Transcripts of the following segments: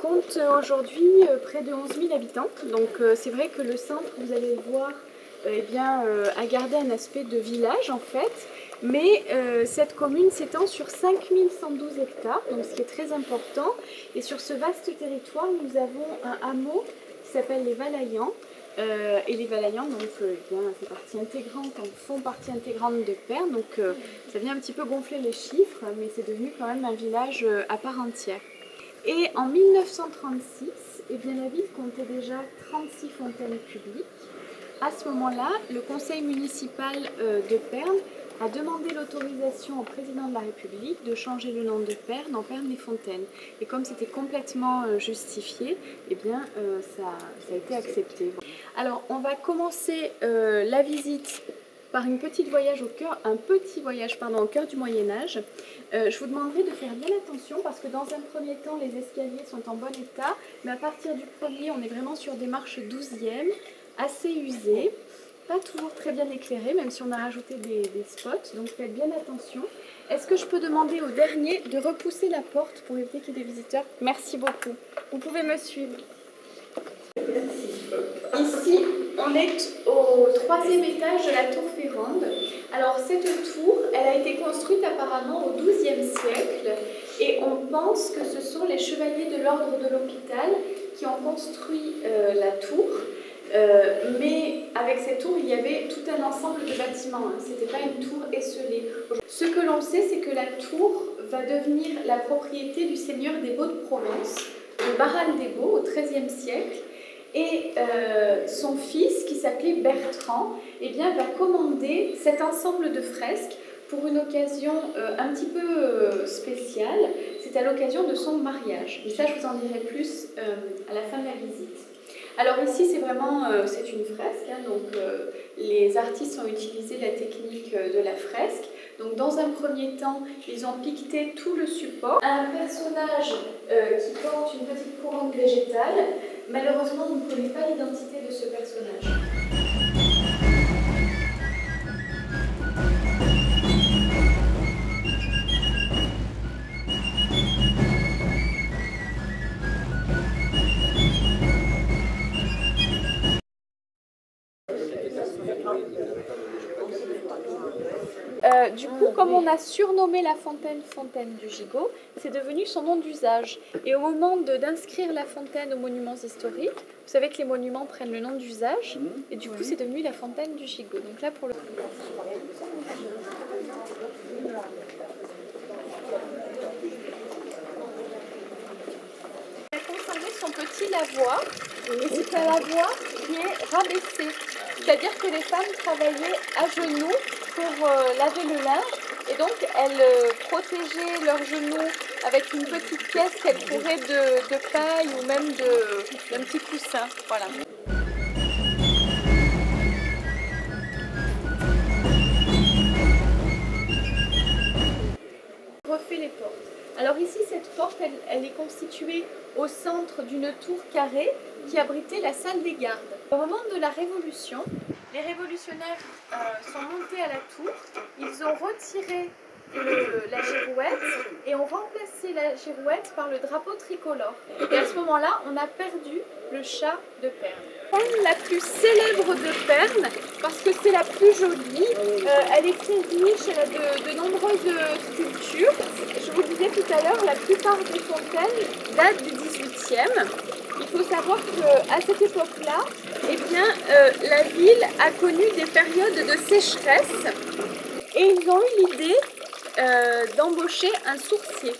compte aujourd'hui près de 11 000 habitants. Donc c'est vrai que le centre, vous allez le voir, a gardé un aspect de village en fait. Mais cette commune s'étend sur 5 112 hectares, donc ce qui est très important. Et sur ce vaste territoire, nous avons un hameau qui s'appelle les Valayans. Et les Valayans font partie intégrante de Pernes, donc ça vient un petit peu gonfler les chiffres, mais c'est devenu quand même un village à part entière. Et en 1936, la ville comptait déjà 36 fontaines publiques. À ce moment-là, le conseil municipal de Pernes a demandé l'autorisation au président de la République de changer le nom de Pernes en Pernes-les-Fontaines. Et comme c'était complètement justifié, ça a été accepté. Alors, on va commencer la visite par un petit voyage au cœur du Moyen-Âge. Je vous demanderai de faire bien attention parce que dans un premier temps, les escaliers sont en bon état, mais à partir du premier, on est vraiment sur des marches 12e, assez usées, pas toujours très bien éclairées, même si on a rajouté des spots, donc faites bien attention. Est-ce que je peux demander au dernier de repousser la porte pour éviter qu'il y ait des visiteurs? Merci beaucoup. Vous pouvez me suivre. Ici, on est au 3e étage de la tour Ferrande. Alors cette tour, elle a été construite apparemment au XIIe siècle et on pense que ce sont les chevaliers de l'ordre de l'hôpital qui ont construit la tour. Mais avec cette tour, il y avait tout un ensemble de bâtiments. Ce n'était pas une tour esselée. Ce que l'on sait, c'est que la tour va devenir la propriété du seigneur des Baux de Provence, de Barral des Baux, au XIIIe siècle. Et son fils, qui s'appelait Bertrand, va commander cet ensemble de fresques pour une occasion un petit peu spéciale. C'est à l'occasion de son mariage. Et ça, je vous en dirai plus à la fin de la visite. Alors ici, c'est une fresque, donc les artistes ont utilisé la technique de la fresque. Donc dans un premier temps, ils ont piqueté tout le support. Un personnage qui porte une petite couronne végétale. Malheureusement, on ne connaît pas l'identité de ce personnage. Du coup, comme on a surnommé la fontaine Fontaine du Gigot, c'est devenu son nom d'usage. Et au moment d'inscrire la fontaine aux monuments historiques, vous savez que les monuments prennent le nom d'usage, et du coup, c'est devenu la fontaine du Gigot. Donc là, pour le elle conservait son petit lavoir, et c'est un lavoir qui est rabaissé. C'est-à-dire que les femmes travaillaient à genoux pour laver le linge et donc elles protégeaient leurs genoux avec une petite pièce qu'elles couvraient de paille ou même d'un petit coussin. Voilà. Je refais les portes. Alors ici, cette porte, elle est constituée au centre d'une tour carrée qui abritait la salle des gardes. Au moment de la Révolution, les révolutionnaires sont montés à la tour, ils ont retiré la girouette et ont remplacé la girouette par le drapeau tricolore. Et à ce moment-là, on a perdu le chat de Pernes. La plus célèbre de Pernes, parce que c'est la plus jolie, elle est très riche, elle a de nombreuses sculptures. Je vous le disais tout à l'heure, la plupart des fontaines datent du XVIIIe. Il faut savoir qu'à cette époque-là, la ville a connu des périodes de sécheresse et ils ont eu l'idée d'embaucher un sourcier.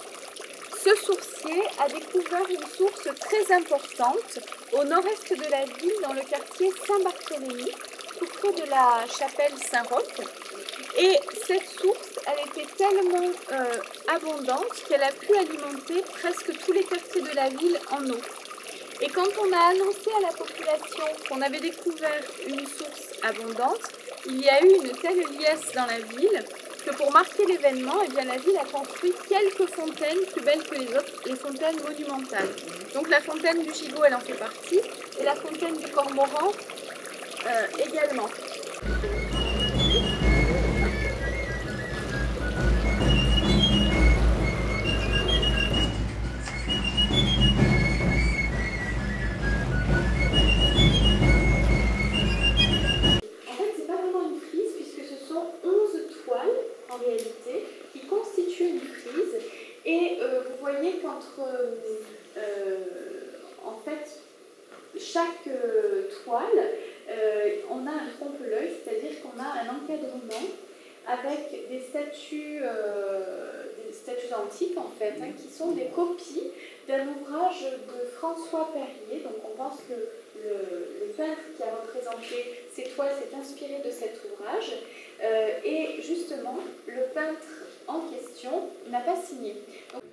Ce sourcier a découvert une source très importante au nord-est de la ville, dans le quartier Saint-Barthélemy, tout près de la chapelle Saint-Roch. Et cette source, elle était tellement abondante qu'elle a pu alimenter presque tous les quartiers de la ville en eau. Et quand on a annoncé à la population qu'on avait découvert une source abondante, il y a eu une telle liesse dans la ville que pour marquer l'événement, la ville a construit quelques fontaines plus belles que les autres, les fontaines monumentales. Donc la fontaine du Gigot, elle en fait partie, et la fontaine du Cormoran également. l'église. Et vous voyez qu'entre en fait, chaque toile, on a un trompe-l'œil, c'est-à-dire qu'on a un encadrement avec des statues antiques en fait, hein, qui sont des copies d'un ouvrage de François Perrier. Donc on pense que le peintre qui a représenté ces toiles s'est inspiré de cet ouvrage. Et justement, le peintre en question n'a pas signé. Donc,